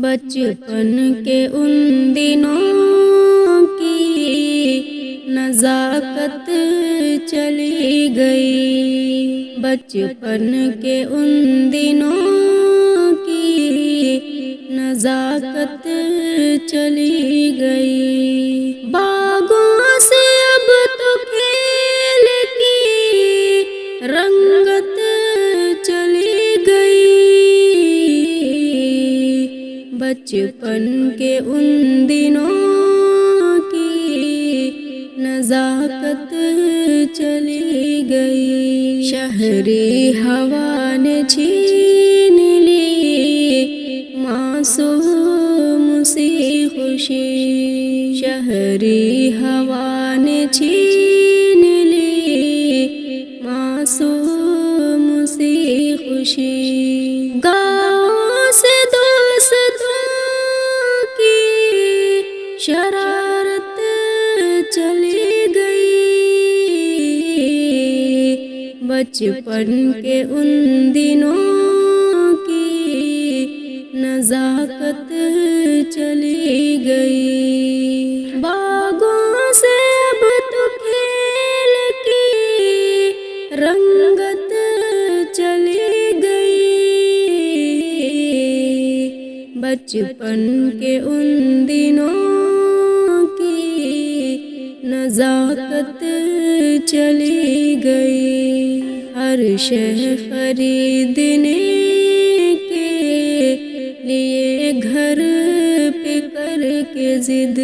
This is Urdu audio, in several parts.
بچپن کے ان دنوں کی نزاکت چلی گئی، بچپن کے ان دنوں کی نزاکت چلی گئی۔ باغوں سے اب تو کھیل کی رنگت چلی گئی، بچپن کے ان دنوں کی نزاکت چلی گئی۔ شہری ہوا نے چھین لی معصوم سی خوشی، شہری ہوا نے چھین لی معصوم سی خوشی۔ گاؤں سے دوستوں کی شرارت چلی گئی، بچپن کے ان دنوں کی نزاکت چلی گئی۔ باغوں سے اب تو کھیل کی رنگت چلی گئی، بچپن کے ان دنوں کی نزاکت چلی گئی۔ ہر شے خریدنے کے لیے گھر پہ کر کے ضد،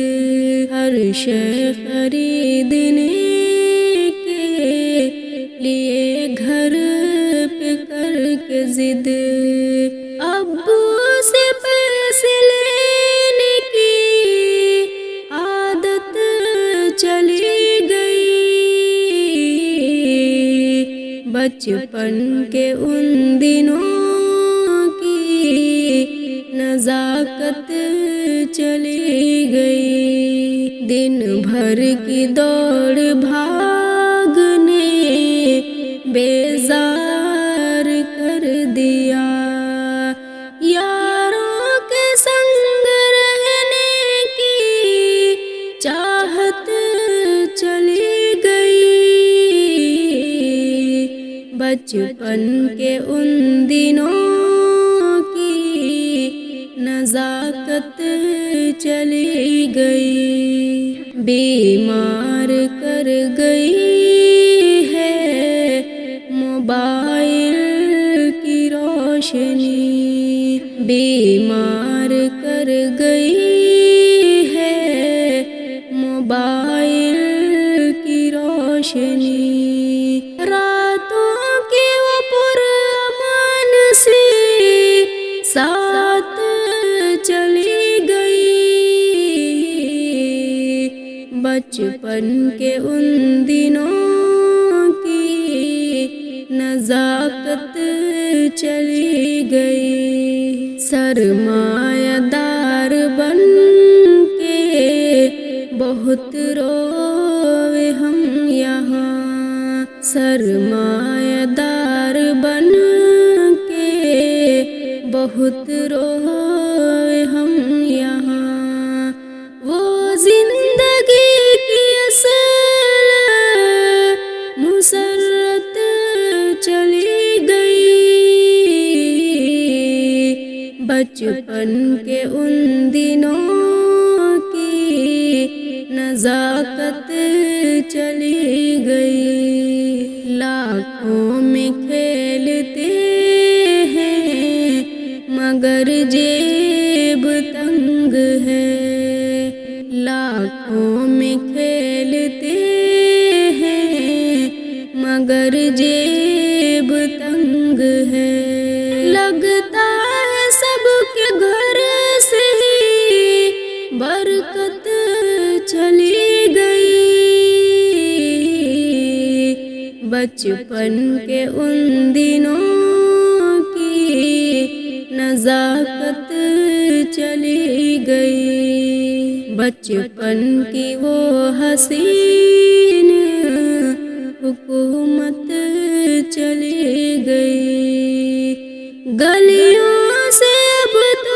ہر شے خریدنے کے لیے گھر پہ کر کے ضد، ابو سے پیسے لینے کی عادت چلی گئی، بچپن کے ان دنوں کی نزاکت چلی گئی۔ دن بھر کی دوڑ بھاگ نے بیزار کر دیا، یاروں کے سنگ رہنے کی چاہت چلی گئی، بچپن کے ان دنوں کی نزاکت چلی گئی۔ بیمار کر گئی ہے موبائل کی روشنی، بیمار کر گئی ہے موبائل کی روشنی، راتوں کی وہ پرامان سی ساتھ چلی گئی، بچپن کے ان دنوں کی نزاکت چلی گئی۔ سرمایہ دار بن کے بہت روئے ہم یہاں، سرمایہ دار بن کے بہت روئے ہم یہاں، وہ زندگی کی اصل مسرت چلی گئی، بچپن کے ان دنوں کی نزاکت چلی گئی۔ لاکھوں میں کھیلتے ہیں مگر جیب تنگ ہے، لاکھوں میں کھیلتے ہیں مگر جیب تنگ ہے، لگتا ہے سب کے گھر سے ہی برکت چلی گئی، بچپن کے ان دنوں کی نزاکت چلی گئی، بچپن کی وہ حسین حکومت چلی گئی، گلیوں سے اب تو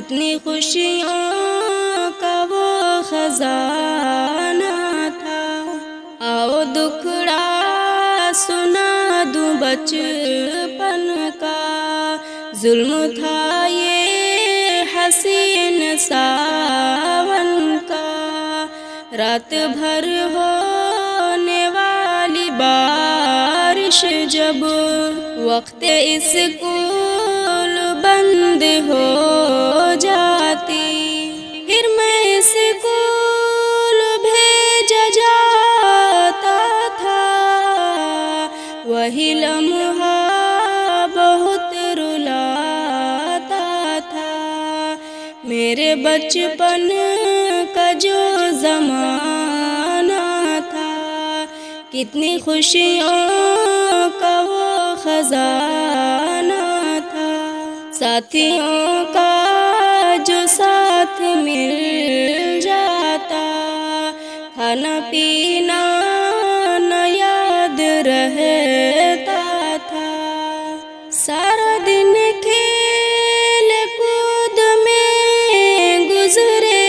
کتنی خوشیوں کا وہ خزانہ تھا۔ آؤ دکھڑا سنا دوں بچپن کا، ظلم تھا یہ حسین ساون کا، رات بھر ہونے والی بارش جب وقت اسکول بند ہو جاتی، پھر میں اسکول بھیجا جاتا تھا، وہی لمحہ بہت رلاتا تھا، میرے بچپن کا جو زمانہ تھا، کتنی خوشیوں کا وہ خزانہ تھا، ساتھیوں کا جو ساتھ مل جاتا، کھانا پینا نہ یاد رہتا تھا، سارا دن کھیل کود میں گزرے،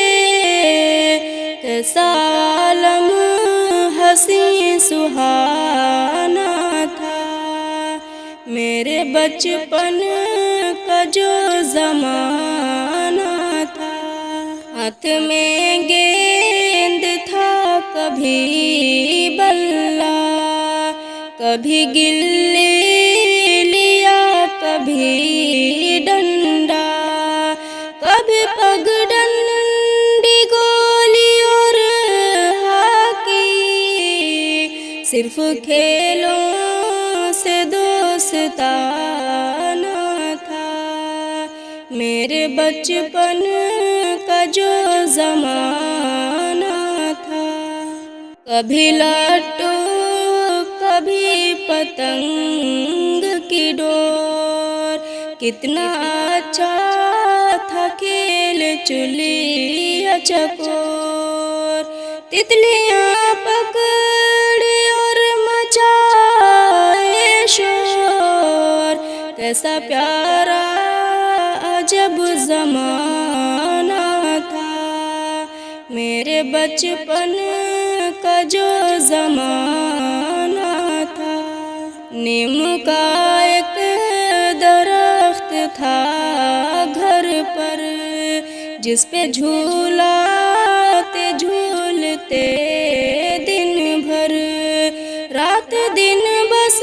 کیسا عالم حسین سہانا تھا، میرے بچپن کا جو زمانہ تھا، ہاتھ میں گیند تھا کبھی بلہ، کبھی گلی لیا کبھی ڈنڈا، کبھی پگ ڈنڈی گولی اور ہاکی، صرف کھیلوں سے دوستانہ تھا، میرے بچپن کا جو زمانہ تھا، کبھی لٹو کبھی پتنگ کی ڈور، کتنا اچھا تھا کھیل چلیا چکور، تتلیاں پکڑی اور مچائے شور، کیسا پیارا عجب زمانہ تھا، میرے بچپن کا جو زمانہ تھا، نیم کا ایک درخت تھا گھر پر، جس پہ جھولاتے جھولتے دن بھر، رات دن بس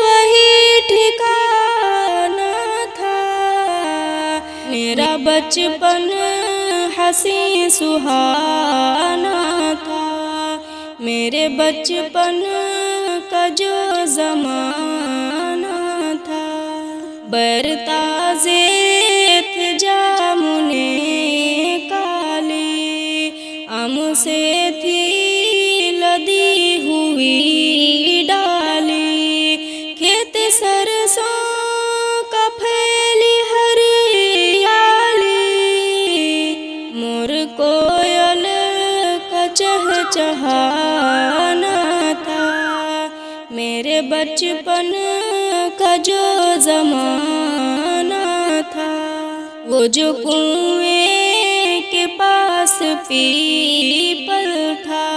وہی ٹھکانا تھا، میرا بچپن حسین سہانا تھا، میرے بچپن کا جو زمانہ تھا، برتازے تھے جامنے کالی، آم سے تھی لدی ہوئی ڈالی، کھیت سرسوں کا پھیلی ہریالی، مور کوئل کا چہچہانا تھا، میرے بچپن کا جو زمانہ تھا، وہ جو کنویں کے پاس پیپل تھا،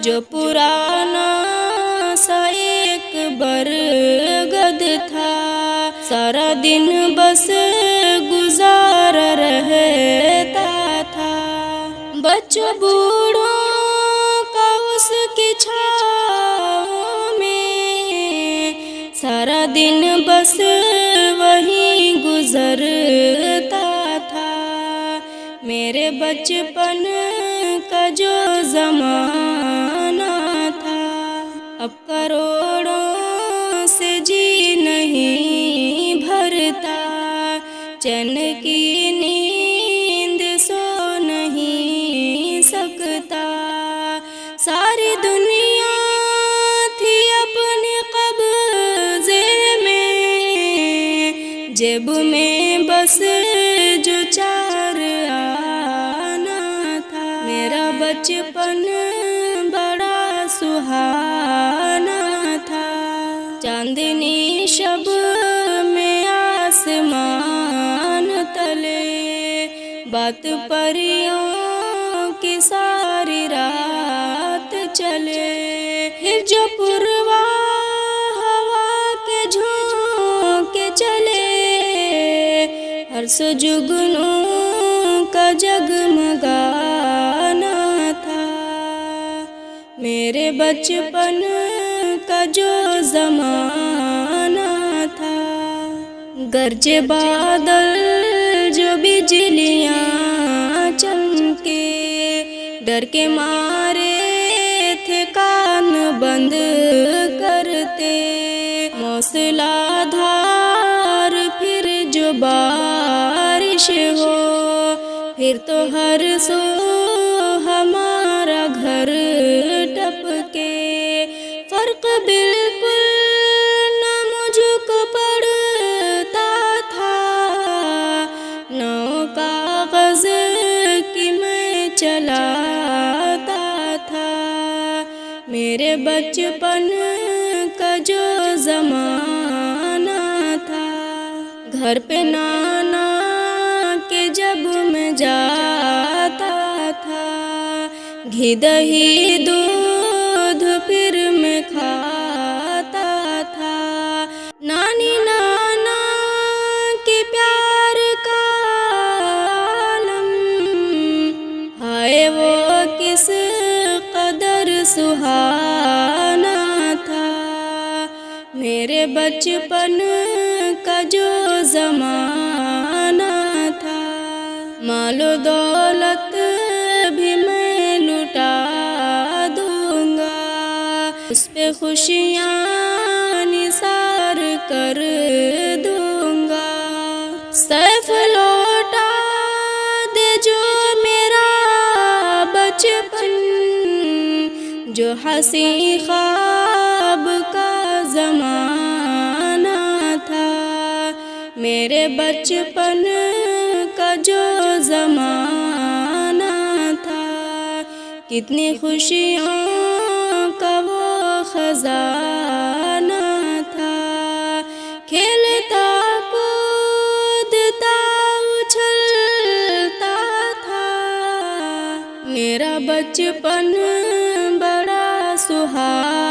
جو پرانا سا ایک برگد تھا، سارا دن بس گزارا رہتا تھا، بچوں بوڑھوں کا اس کی چھاؤں میں، سارا دن بس وہیں گزرتا تھا، میرے بچپن کا جو زمانہ تھا، اب کروڑوں سے جی نہیں بھرتا، چین کی نیند سو نہیں سکتا، ساری دنیا تھی اپنے قبضے میں، جیب میں بس جو چار آنا تھا، میرا بچپن بڑا سہانا تھا، چاندنی شب میں آسمان تلے بات پریوں کی ساری رات چلے، پھر جو پروا ہوا کے جھونکے چلے، ہر سو جگنوں کا جگمگانا تھا، میرے بچپن کا جو زمانہ تھا۔ گرجے بادل جو بجلیاں چمکے، ڈر کے مارے تھے کان بند کرتے، موسلا دھار پھر جو بارش ہو، پھر تو ہر سو ہمارا گھر ٹپکے، فرق بالکل نہ مجھ کو پڑتا تھا، نو کاغذ کی میں چلاتا تھا، میرے بچپن کا جو زمانہ تھا۔ گھر پہ نانا کے جب میں جاتا تھا، گھی دہی دودھ پھر میں کھاتا تھا، نانی نانا کے پیار کا عالم، ہائے وہ کس قدر سہانا تھا، میرے بچپن کا جو زمانہ تھا۔ مال و دولت بھی میں لٹا دوں گا، اس پہ خوشیاں نثار کر دوں گا، سیف لوٹا دے جو میرا بچپن، جو حسین خواب کا زمانہ تھا، میرے بچپن کا جو زمانہ تھا، کتنی خوشیوں کا وہ خزانہ تھا، کھیلتا کودتا اچھلتا تھا، میرا بچپن بڑا سہانا